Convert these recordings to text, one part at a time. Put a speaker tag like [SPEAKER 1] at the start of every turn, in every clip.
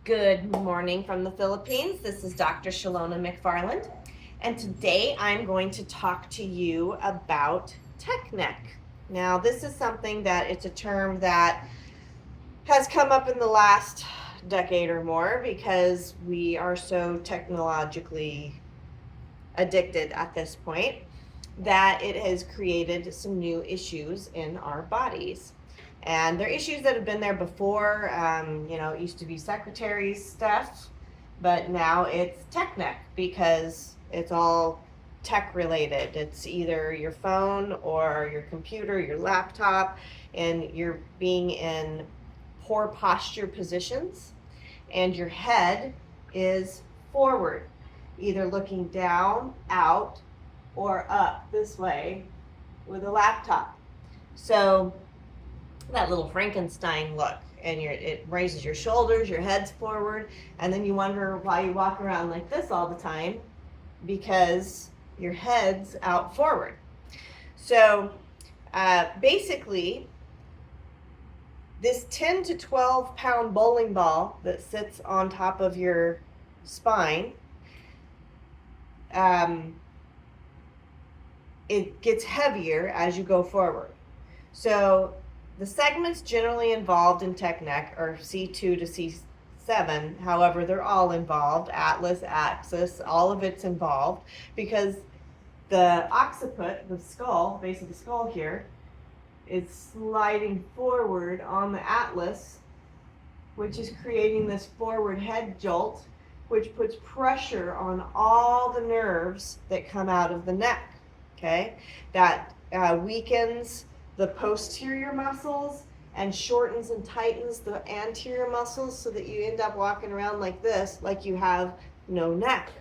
[SPEAKER 1] Good morning from the Philippines. This is Dr. Shalona McFarland, and today I'm going to talk to you about tech neck. Now, this is something that it's a term that has come up in the last decade or more because we are so technologically addicted at this point that it has created some new issues in our bodies. And they're issues that have been there before. It used to be secretaries stuff, but now it's tech neck because it's all tech related. It's either your phone or your computer, your laptop, and you're being in poor posture positions, and your head is forward, either looking down, out, or up this way with a laptop. So that little Frankenstein look, and it raises your shoulders, your head's forward, and then you wonder why you walk around like this all the time because your head's out forward. So basically, this 10 to 12 pound bowling ball that sits on top of your spine, it gets heavier as you go forward. So the segments generally involved in tech neck are C2 to C7. However, they're all involved. Atlas, axis, all of it's involved because the occiput, the skull, base of the skull here, is sliding forward on the atlas, which is creating this forward head jolt, which puts pressure on all the nerves that come out of the neck. Okay, that weakens the posterior muscles and shortens and tightens the anterior muscles so that you end up walking around like this, like you have no neck.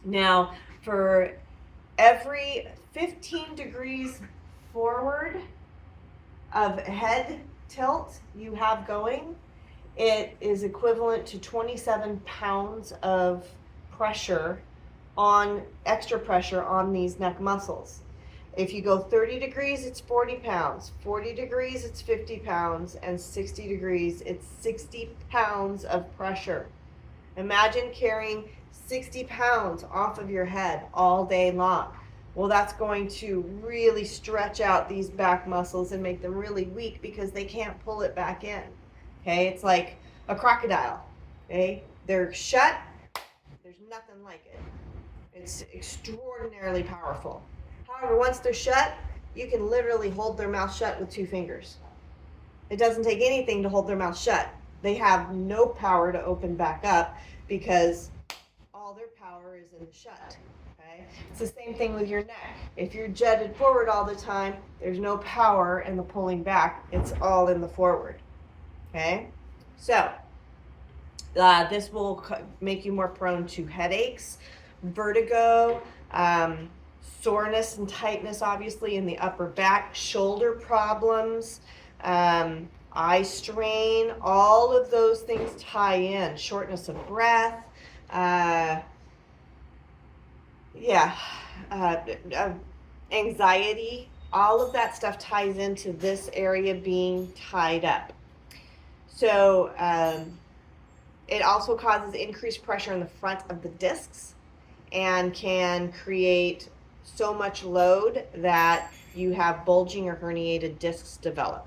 [SPEAKER 1] Now, for every 15 degrees forward of head tilt you have going, it is equivalent to 27 pounds of extra pressure on these neck muscles. If you go 30 degrees, it's 40 pounds. 40 degrees, it's 50 pounds. And 60 degrees, it's 60 pounds of pressure. Imagine carrying 60 pounds off of your head all day long. Well, that's going to really stretch out these back muscles and make them really weak because they can't pull it back in. Okay, it's like a crocodile. Okay, they're shut, there's nothing like it. It's extraordinarily powerful. However, once they're shut, you can literally hold their mouth shut with 2 fingers. It doesn't take anything to hold their mouth shut. They have no power to open back up because all their power is in the shut. Okay? It's the same thing with your neck. If you're jutted forward all the time, there's no power in the pulling back. It's all in the forward. Okay? So, this will make you more prone to headaches, vertigo, soreness and tightness, obviously, in the upper back, shoulder problems, eye strain, all of those things tie in. Shortness of breath, anxiety, all of that stuff ties into this area being tied up. So it also causes increased pressure in the front of the discs and can create so much load that you have bulging or herniated discs develop.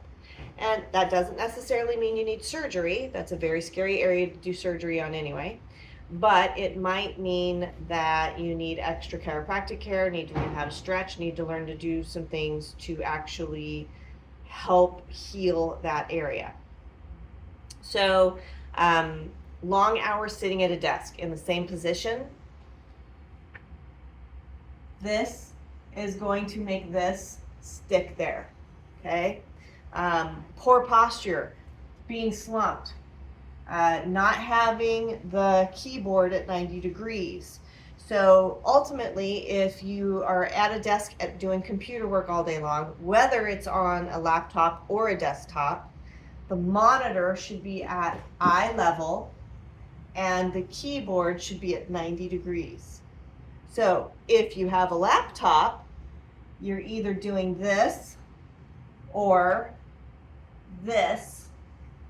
[SPEAKER 1] And that doesn't necessarily mean you need surgery. That's a very scary area to do surgery on anyway. But it might mean that you need extra chiropractic care, need to learn how to stretch, need to learn to do some things to actually help heal that area. So, long hours sitting at a desk in the same position, this is going to make this stick there, okay? Poor posture, being slumped, not having the keyboard at 90 degrees. So ultimately, if you are at a desk doing computer work all day long, whether it's on a laptop or a desktop, the monitor should be at eye level and the keyboard should be at 90 degrees. So if you have a laptop, you're either doing this or this,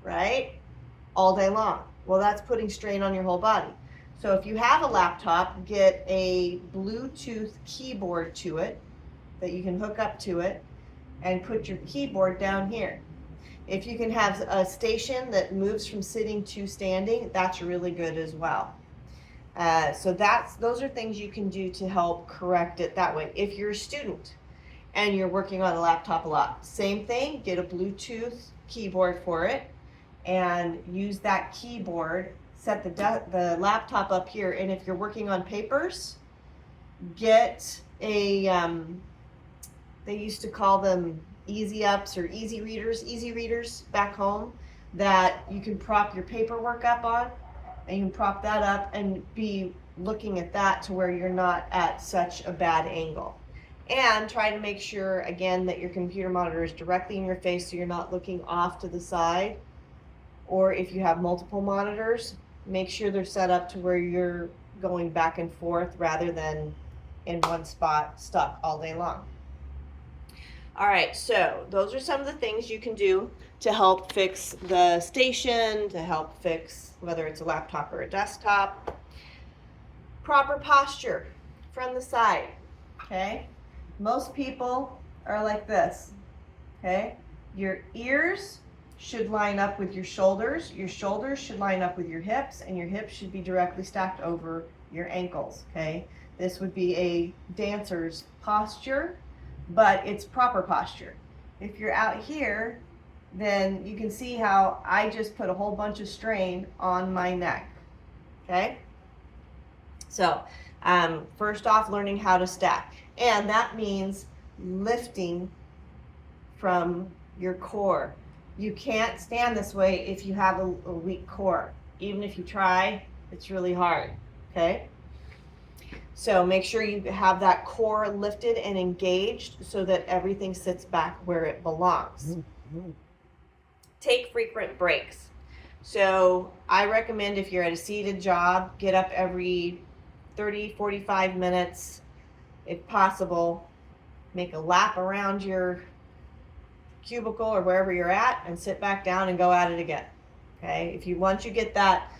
[SPEAKER 1] right? All day long. Well, that's putting strain on your whole body. So if you have a laptop, get a Bluetooth keyboard to it that you can hook up to it and put your keyboard down here. If you can have a station that moves from sitting to standing, that's really good as well. So those are things you can do to help correct it that way. If you're a student and you're working on a laptop a lot, same thing, get a Bluetooth keyboard for it and use that keyboard, set the laptop up here, and if you're working on papers, get a, they used to call them easy ups or easy readers back home that you can prop your paperwork up on, and you can prop that up and be looking at that to where you're not at such a bad angle. And try to make sure, again, that your computer monitor is directly in your face so you're not looking off to the side. Or if you have multiple monitors, make sure they're set up to where you're going back and forth rather than in one spot stuck all day long. All right, so those are some of the things you can do to help fix the station, to help fix whether it's a laptop or a desktop. Proper posture from the side, okay? Most people are like this, okay? Your ears should line up with your shoulders should line up with your hips, and your hips should be directly stacked over your ankles, okay? This would be a dancer's posture, but it's proper posture. If you're out here, then you can see how I just put a whole bunch of strain on my neck, okay? So first off, learning how to stack, and that means lifting from your core. You can't stand this way if you have a weak core. Even if you try, it's really hard, okay? So make sure you have that core lifted and engaged so that everything sits back where it belongs. Take frequent breaks. So I recommend if you're at a seated job, get up every 30, 45 minutes, if possible. Make a lap around your cubicle or wherever you're at and sit back down and go at it again. Okay, once you get that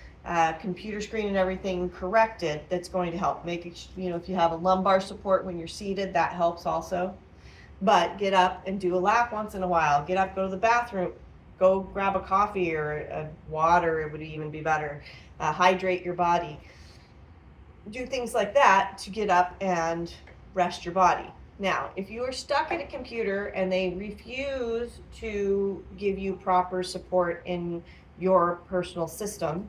[SPEAKER 1] computer screen and everything corrected, that's going to help. Make it, if you have a lumbar support when you're seated, that helps also. But get up and do a lap once in a while. Get up, go to the bathroom, go grab a coffee or a water, it would even be better. Hydrate your body. Do things like that to get up and rest your body. Now, if you are stuck at a computer and they refuse to give you proper support in your personal system,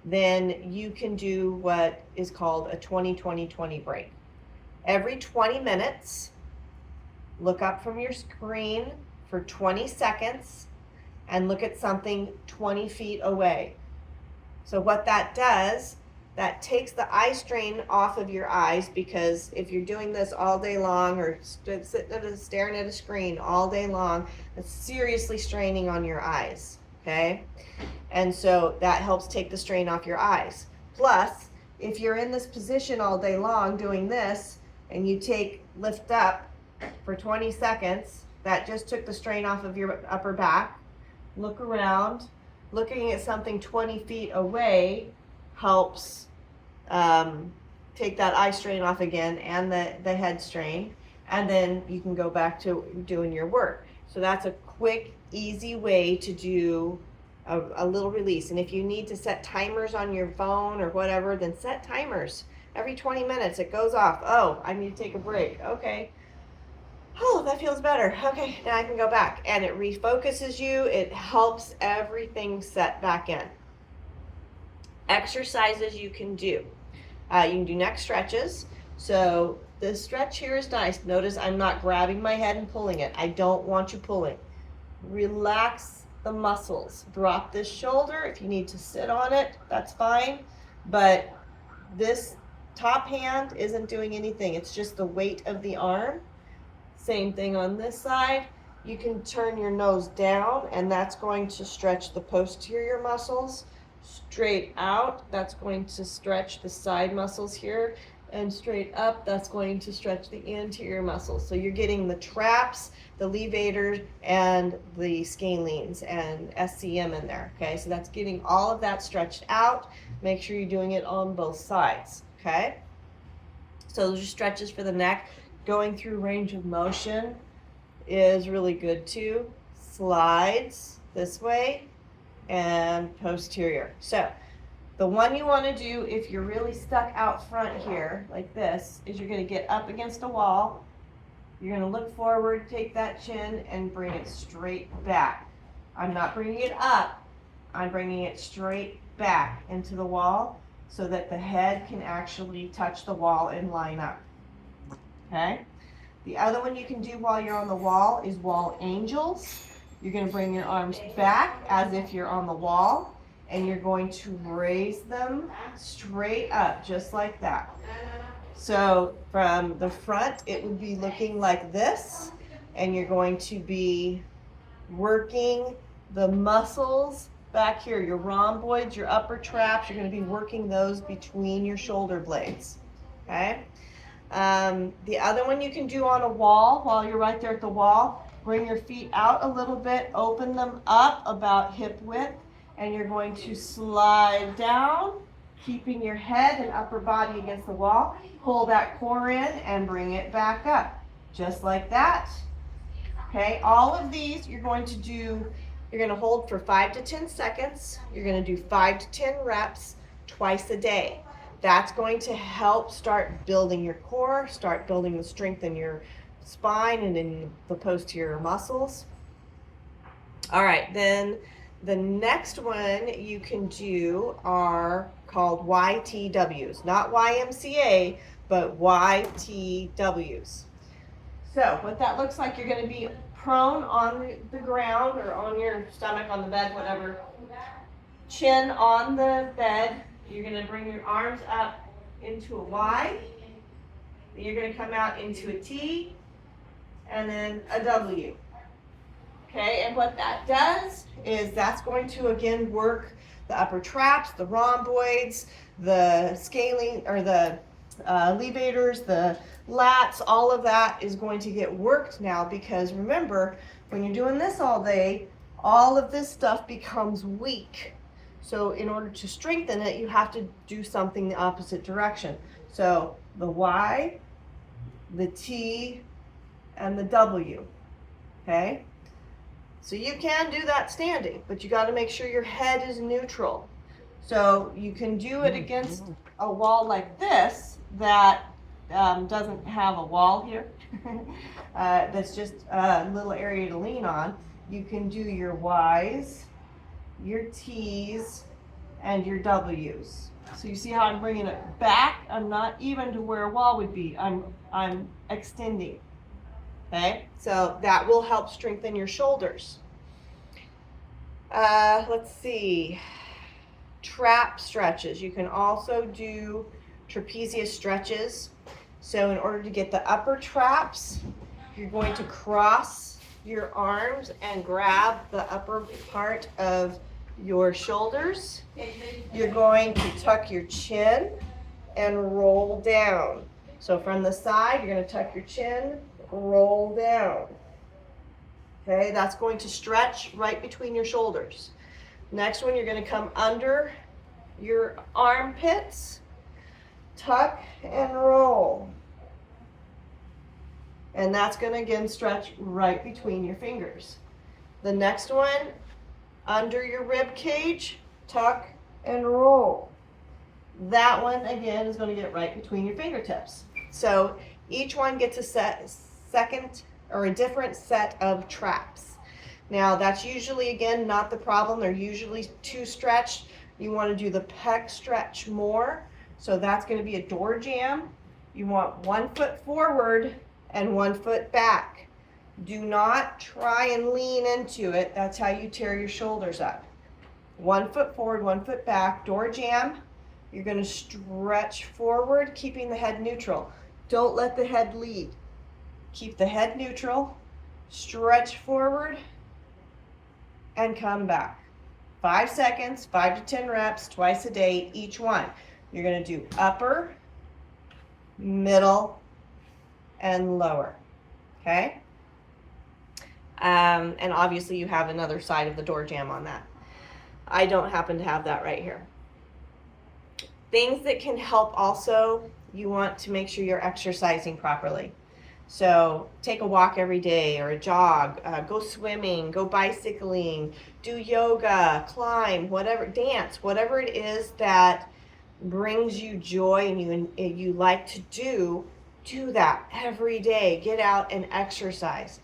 [SPEAKER 1] then you can do what is called a 20-20-20 break. Every 20 minutes, look up from your screen for 20 seconds and look at something 20 feet away. So what that does, that takes the eye strain off of your eyes, because if you're doing this all day long or staring at a screen all day long, it's seriously straining on your eyes, okay? And so that helps take the strain off your eyes. Plus, if you're in this position all day long doing this and you lift up for 20 seconds, that just took the strain off of your upper back. Look around. Looking at something 20 feet away helps take that eye strain off again and the head strain, and then you can go back to doing your work. So that's a quick, easy way to do a little release. And if you need to set timers on your phone or whatever, then set timers. Every 20 minutes it goes off. Oh, I need to take a break. Okay. Oh, that feels better. Okay, now I can go back. And it refocuses you. It helps everything set back in. Exercises you can do. You can do neck stretches. So this stretch here is nice. Notice I'm not grabbing my head and pulling it. I don't want you pulling. Relax the muscles. Drop this shoulder. If you need to sit on it, that's fine. But this top hand isn't doing anything. It's just the weight of the arm. Same thing on this side. You can turn your nose down, and that's going to stretch the posterior muscles. Straight out, that's going to stretch the side muscles here. and straight up. That's going to stretch the anterior muscles. So you're getting the traps, the levators, and the scalenes and SCM in there. Okay, so that's getting all of that stretched out. Make sure you're doing it on both sides. Okay, so those are stretches for the neck. Going through range of motion is really good too. Slides this way and posterior. So the one you want to do if you're really stuck out front here like this is you're going to get up against a wall. You're going to look forward, take that chin and bring it straight back. I'm not bringing it up. I'm bringing it straight back into the wall so that the head can actually touch the wall and line up. Okay? The other one you can do while you're on the wall is wall angels. You're going to bring your arms back as if you're on the wall, and you're going to raise them straight up, just like that. So from the front, it would be looking like this, and you're going to be working the muscles back here, your rhomboids, your upper traps. You're going to be working those between your shoulder blades. Okay? The other one you can do on a wall while you're right there at the wall, bring your feet out a little bit, open them up about hip width, and you're going to slide down, keeping your head and upper body against the wall. Pull that core in and bring it back up, just like that. Okay, all of these you're going to do, you're going to hold for 5 to 10 seconds. You're going to do 5 to 10 reps twice a day. That's going to help start building your core, start building the strength in your spine and in the posterior muscles. All right, then the next one you can do are called YTWs, not YMCA, but YTWs. So what that looks like, you're going to be prone on the ground or on your stomach, on the bed, whatever. Chin on the bed. You're going to bring your arms up into a Y. Then you're going to come out into a T and then a W. Okay, and what that does is that's going to again work the upper traps, the rhomboids, the scalene or the levators, the lats, all of that is going to get worked now, because remember, when you're doing this all day, all of this stuff becomes weak. So in order to strengthen it, you have to do something the opposite direction. So the Y, the T, and the W, okay? So you can do that standing, but you got to make sure your head is neutral. So you can do it against a wall like this that doesn't have a wall here. That's just a little area to lean on. You can do your Y's, your T's, and your W's. So you see how I'm bringing it back? I'm not even to where a wall would be. I'm extending. Okay, so that will help strengthen your shoulders. Let's see. Trap stretches. You can also do trapezius stretches. So in order to get the upper traps, you're going to cross your arms and grab the upper part of your shoulders. You're going to tuck your chin and roll down. So from the side, you're going to tuck your chin, roll down. Okay, that's going to stretch right between your shoulders. Next one, you're going to come under your armpits, tuck and roll. And that's going to again stretch right between your fingers. The next one, under your rib cage, tuck and roll. That one again is going to get right between your fingertips. So each one gets a second or a different set of traps. Now that's usually again not the problem. They're usually too stretched. You want to do the pec stretch more. So that's going to be a door jamb. You want 1 foot forward and 1 foot back. Do not try and lean into it. That's how you tear your shoulders up. 1 foot forward, 1 foot back, door jamb. You're going to stretch forward, keeping the head neutral. Don't let the head lead. Keep the head neutral, stretch forward, and come back. 5 seconds, 5 to 10 reps, twice a day, each one. You're going to do upper, middle, and lower. Okay? And obviously you have another side of the door jamb on that. I don't happen to have that right here. Things that can help also, you want to make sure you're exercising properly. So take a walk every day or a jog, go swimming, go bicycling, do yoga, climb, whatever, dance, whatever it is that brings you joy and you like to do that every day. Get out and exercise.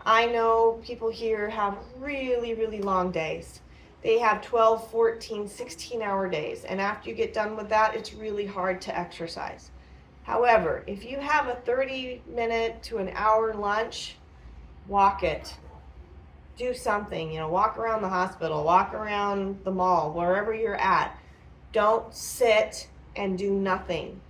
[SPEAKER 1] I know people here have really, really long days. They have 12, 14, 16-hour days. And after you get done with that, it's really hard to exercise. However, if you have a 30-minute to an hour lunch, walk it. Do something, walk around the hospital, walk around the mall, wherever you're at. Don't sit and do nothing.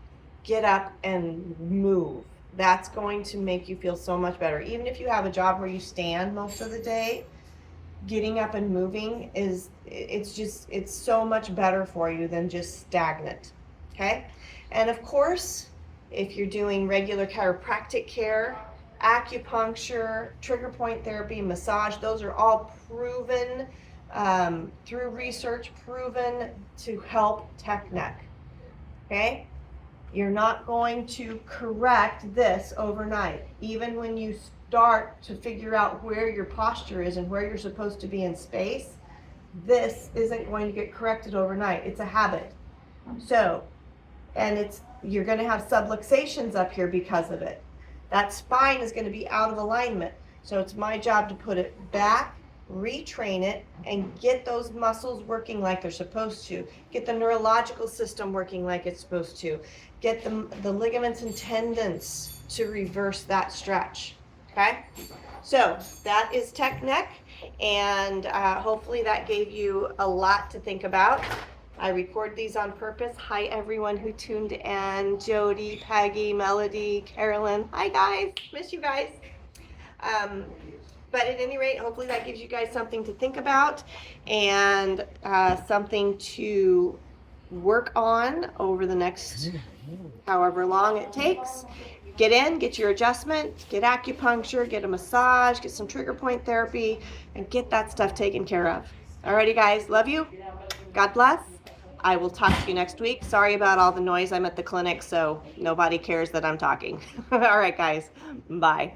[SPEAKER 1] Get up and move. That's going to make you feel so much better. Even if you have a job where you stand most of the day, getting up and moving it's so much better for you than just stagnant. Okay? And of course, if you're doing regular chiropractic care, acupuncture, trigger point therapy, massage, those are all proven through research, proven to help tech neck. Okay? You're not going to correct this overnight. Even when you start to figure out where your posture is and where you're supposed to be in space, this isn't going to get corrected overnight. It's a habit. So, and you're going to have subluxations up here because of it. That spine is going to be out of alignment. So it's my job to put it back, retrain it, and get those muscles working like they're supposed to. Get the neurological system working like it's supposed to. Get the ligaments and tendons to reverse that stretch. Okay? So that is tech neck, and hopefully that gave you a lot to think about. I record these on purpose. Hi everyone who tuned in. Jody, Peggy, Melody, Carolyn. Hi guys, miss you guys. But at any rate, hopefully that gives you guys something to think about and something to work on over the next however long it takes. Get in, get your adjustment, get acupuncture, get a massage, get some trigger point therapy, and get that stuff taken care of. Alrighty guys, love you. God bless. I will talk to you next week. Sorry about all the noise. I'm at the clinic, so nobody cares that I'm talking. All right, guys. Bye.